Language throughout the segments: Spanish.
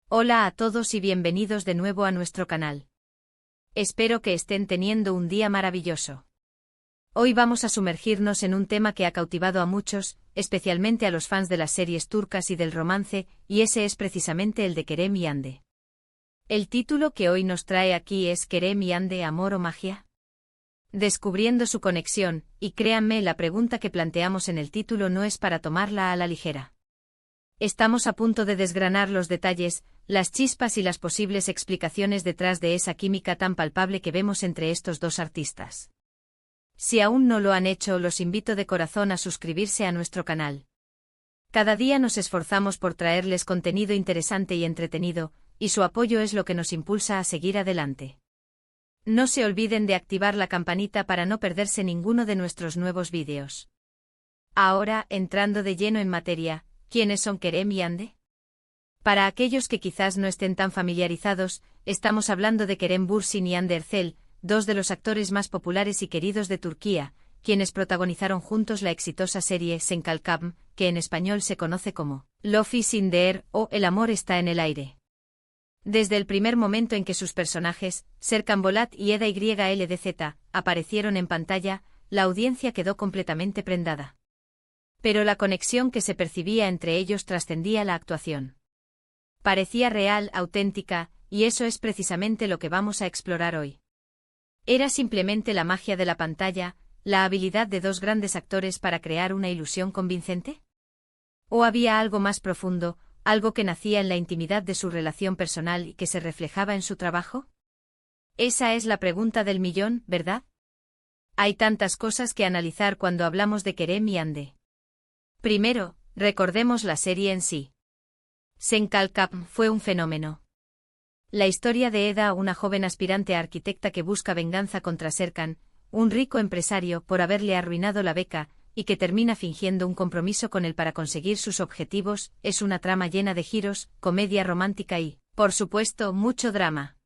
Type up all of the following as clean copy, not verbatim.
Hola a todos y bienvenidos de nuevo a nuestro canal. Espero que estén teniendo un día maravilloso. Hoy vamos a sumergirnos en un tema que ha cautivado a muchos, especialmente a los fans de las series turcas y del romance, y ese es precisamente el de Kerem y Hande. El título que hoy nos trae aquí es Kerem y Hande, ¿amor o magia? Descubriendo su conexión, y créanme, la pregunta que planteamos en el título no es para tomarla a la ligera. Estamos a punto de desgranar los detalles, las chispas y las posibles explicaciones detrás de esa química tan palpable que vemos entre estos dos artistas. Si aún no lo han hecho, los invito de corazón a suscribirse a nuestro canal. Cada día nos esforzamos por traerles contenido interesante y entretenido, y su apoyo es lo que nos impulsa a seguir adelante. No se olviden de activar la campanita para no perderse ninguno de nuestros nuevos vídeos. Ahora, entrando de lleno en materia, ¿quiénes son Kerem y Hande? Para aquellos que quizás no estén tan familiarizados, estamos hablando de Kerem Bürsin y Hande Erçel, dos de los actores más populares y queridos de Turquía, quienes protagonizaron juntos la exitosa serie Sen Kalkam, que en español se conoce como Love is in the air o El amor está en el aire. Desde el primer momento en que sus personajes, Serkan Bolat y Eda YLDZ, aparecieron en pantalla, la audiencia quedó completamente prendada. Pero la conexión que se percibía entre ellos trascendía la actuación. Parecía real, auténtica, y eso es precisamente lo que vamos a explorar hoy. ¿Era simplemente la magia de la pantalla, la habilidad de dos grandes actores para crear una ilusión convincente? ¿O había algo más profundo, algo que nacía en la intimidad de su relación personal y que se reflejaba en su trabajo? Esa es la pregunta del millón, ¿verdad? Hay tantas cosas que analizar cuando hablamos de Kerem y Hande. Primero, recordemos la serie en sí. Sen Kalkam fue un fenómeno. La historia de Eda, una joven aspirante a arquitecta que busca venganza contra Serkan, un rico empresario, por haberle arruinado la beca, y que termina fingiendo un compromiso con él para conseguir sus objetivos, es una trama llena de giros, comedia romántica y, por supuesto, mucho drama.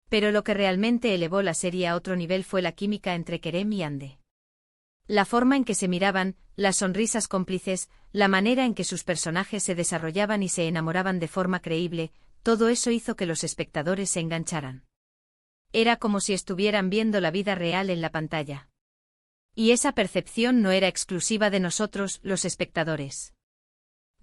Pero lo que realmente elevó la serie a otro nivel fue la química entre Kerem y Hande. La forma en que se miraban, las sonrisas cómplices, la manera en que sus personajes se desarrollaban y se enamoraban de forma creíble, todo eso hizo que los espectadores se engancharan. Era como si estuvieran viendo la vida real en la pantalla. Y esa percepción no era exclusiva de nosotros, los espectadores.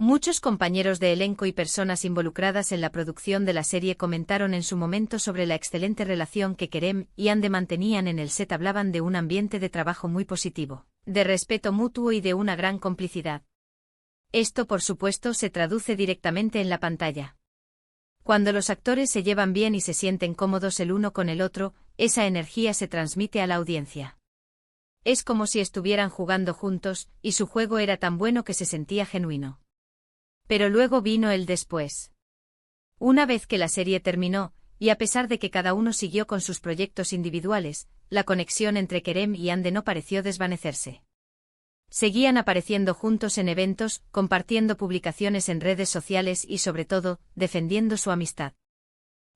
Muchos compañeros de elenco y personas involucradas en la producción de la serie comentaron en su momento sobre la excelente relación que Kerem y Hande mantenían en el set. Hablaban de un ambiente de trabajo muy positivo, de respeto mutuo y de una gran complicidad. Esto, por supuesto, se traduce directamente en la pantalla. Cuando los actores se llevan bien y se sienten cómodos el uno con el otro, esa energía se transmite a la audiencia. Es como si estuvieran jugando juntos, y su juego era tan bueno que se sentía genuino. Pero luego vino el después. Una vez que la serie terminó, y a pesar de que cada uno siguió con sus proyectos individuales, la conexión entre Kerem y Hande no pareció desvanecerse. Seguían apareciendo juntos en eventos, compartiendo publicaciones en redes sociales y sobre todo, defendiendo su amistad.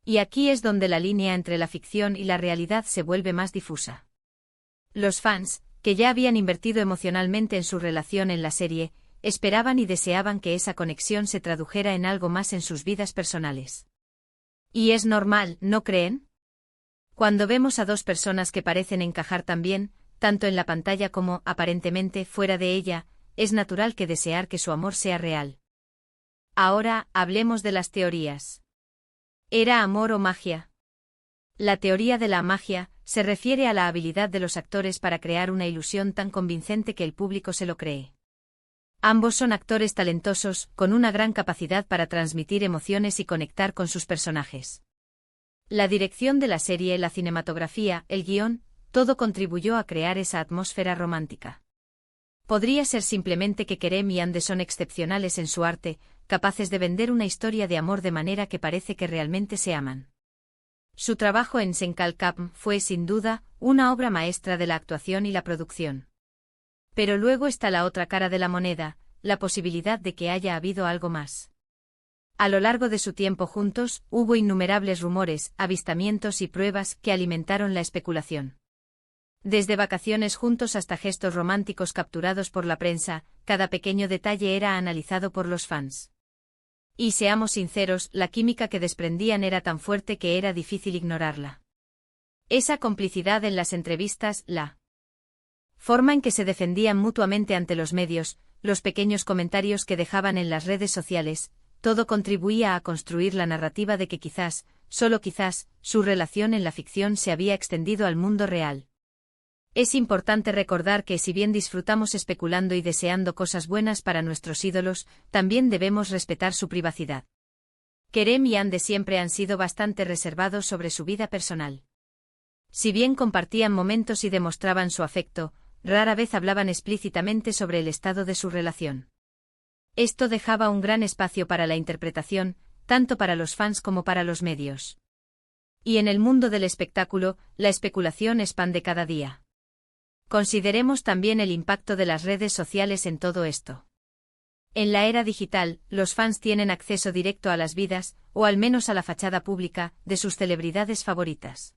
Y aquí es donde la línea entre la ficción y la realidad se vuelve más difusa. Los fans, que ya habían invertido emocionalmente en su relación en la serie, esperaban y deseaban que esa conexión se tradujera en algo más en sus vidas personales. Y es normal, ¿no creen? Cuando vemos a dos personas que parecen encajar tan bien, tanto en la pantalla como, aparentemente, fuera de ella, es natural que desear que su amor sea real. Ahora, hablemos de las teorías. ¿Era amor o magia? La teoría de la magia se refiere a la habilidad de los actores para crear una ilusión tan convincente que el público se lo cree. Ambos son actores talentosos, con una gran capacidad para transmitir emociones y conectar con sus personajes. La dirección de la serie, la cinematografía, el guión, todo contribuyó a crear esa atmósfera romántica. Podría ser simplemente que Kerem y Hande son excepcionales en su arte, capaces de vender una historia de amor de manera que parece que realmente se aman. Su trabajo en Sen Kalkam fue, sin duda, una obra maestra de la actuación y la producción. Pero luego está la otra cara de la moneda, la posibilidad de que haya habido algo más. A lo largo de su tiempo juntos, hubo innumerables rumores, avistamientos y pruebas que alimentaron la especulación. Desde vacaciones juntos hasta gestos románticos capturados por la prensa, cada pequeño detalle era analizado por los fans. Y seamos sinceros, la química que desprendían era tan fuerte que era difícil ignorarla. Esa complicidad en las entrevistas, la forma en que se defendían mutuamente ante los medios, los pequeños comentarios que dejaban en las redes sociales, todo contribuía a construir la narrativa de que quizás, solo quizás, su relación en la ficción se había extendido al mundo real. Es importante recordar que si bien disfrutamos especulando y deseando cosas buenas para nuestros ídolos, también debemos respetar su privacidad. Kerem y Hande siempre han sido bastante reservados sobre su vida personal. Si bien compartían momentos y demostraban su afecto, rara vez hablaban explícitamente sobre el estado de su relación. Esto dejaba un gran espacio para la interpretación, tanto para los fans como para los medios. Y en el mundo del espectáculo, la especulación es pan de cada día. Consideremos también el impacto de las redes sociales en todo esto. En la era digital, los fans tienen acceso directo a las vidas, o al menos a la fachada pública, de sus celebridades favoritas.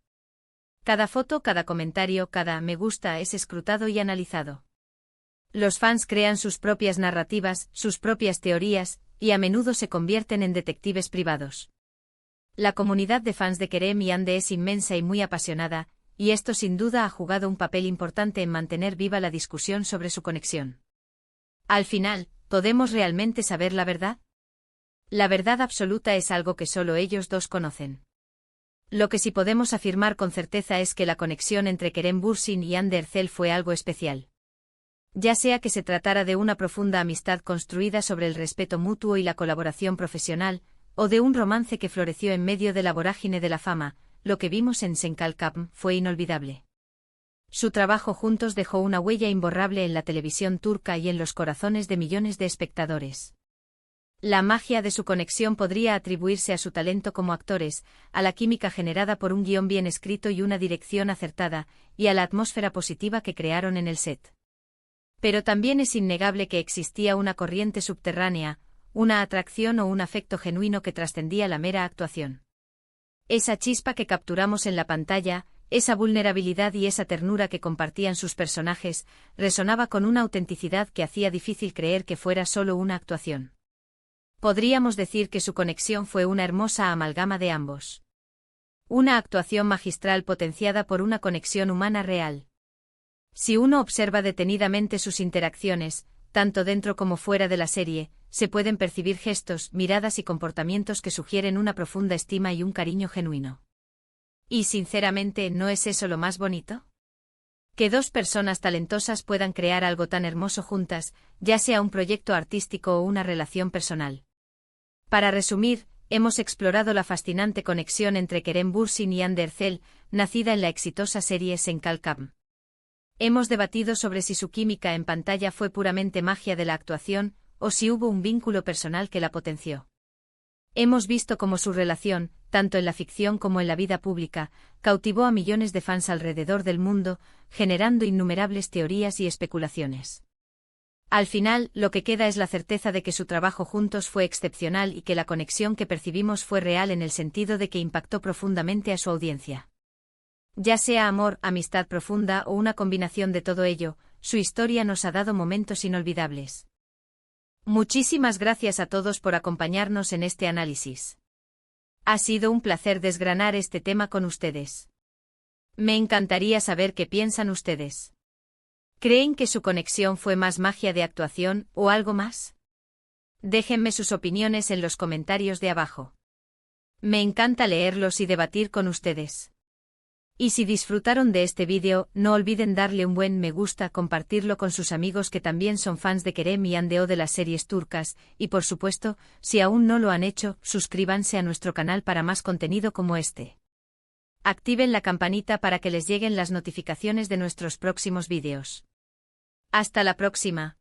Cada foto, cada comentario, cada me gusta es escrutado y analizado. Los fans crean sus propias narrativas, sus propias teorías, y a menudo se convierten en detectives privados. La comunidad de fans de Kerem y Hande es inmensa y muy apasionada, y esto sin duda ha jugado un papel importante en mantener viva la discusión sobre su conexión. Al final, ¿podemos realmente saber la verdad? La verdad absoluta es algo que solo ellos dos conocen. Lo que sí podemos afirmar con certeza es que la conexión entre Kerem Bürsin y Hande Erçel fue algo especial. Ya sea que se tratara de una profunda amistad construida sobre el respeto mutuo y la colaboración profesional, o de un romance que floreció en medio de la vorágine de la fama, lo que vimos en Senkalkam fue inolvidable. Su trabajo juntos dejó una huella imborrable en la televisión turca y en los corazones de millones de espectadores. La magia de su conexión podría atribuirse a su talento como actores, a la química generada por un guión bien escrito y una dirección acertada, y a la atmósfera positiva que crearon en el set. Pero también es innegable que existía una corriente subterránea, una atracción o un afecto genuino que trascendía la mera actuación. Esa chispa que capturamos en la pantalla, esa vulnerabilidad y esa ternura que compartían sus personajes, resonaba con una autenticidad que hacía difícil creer que fuera solo una actuación. Podríamos decir que su conexión fue una hermosa amalgama de ambos. Una actuación magistral potenciada por una conexión humana real. Si uno observa detenidamente sus interacciones, tanto dentro como fuera de la serie, se pueden percibir gestos, miradas y comportamientos que sugieren una profunda estima y un cariño genuino. Y sinceramente, ¿no es eso lo más bonito? Que dos personas talentosas puedan crear algo tan hermoso juntas, ya sea un proyecto artístico o una relación personal. Para resumir, hemos explorado la fascinante conexión entre Kerem Bürsin y Hande Erçel, nacida en la exitosa serie Senkalkam. Hemos debatido sobre si su química en pantalla fue puramente magia de la actuación, o si hubo un vínculo personal que la potenció. Hemos visto cómo su relación, tanto en la ficción como en la vida pública, cautivó a millones de fans alrededor del mundo, generando innumerables teorías y especulaciones. Al final, lo que queda es la certeza de que su trabajo juntos fue excepcional y que la conexión que percibimos fue real en el sentido de que impactó profundamente a su audiencia. Ya sea amor, amistad profunda o una combinación de todo ello, su historia nos ha dado momentos inolvidables. Muchísimas gracias a todos por acompañarnos en este análisis. Ha sido un placer desgranar este tema con ustedes. Me encantaría saber qué piensan ustedes. ¿Creen que su conexión fue más magia de actuación o algo más? Déjenme sus opiniones en los comentarios de abajo. Me encanta leerlos y debatir con ustedes. Y si disfrutaron de este vídeo, no olviden darle un buen me gusta, compartirlo con sus amigos que también son fans de Kerem y Hande o de las series turcas, y por supuesto, si aún no lo han hecho, suscríbanse a nuestro canal para más contenido como este. Activen la campanita para que les lleguen las notificaciones de nuestros próximos vídeos. Hasta la próxima.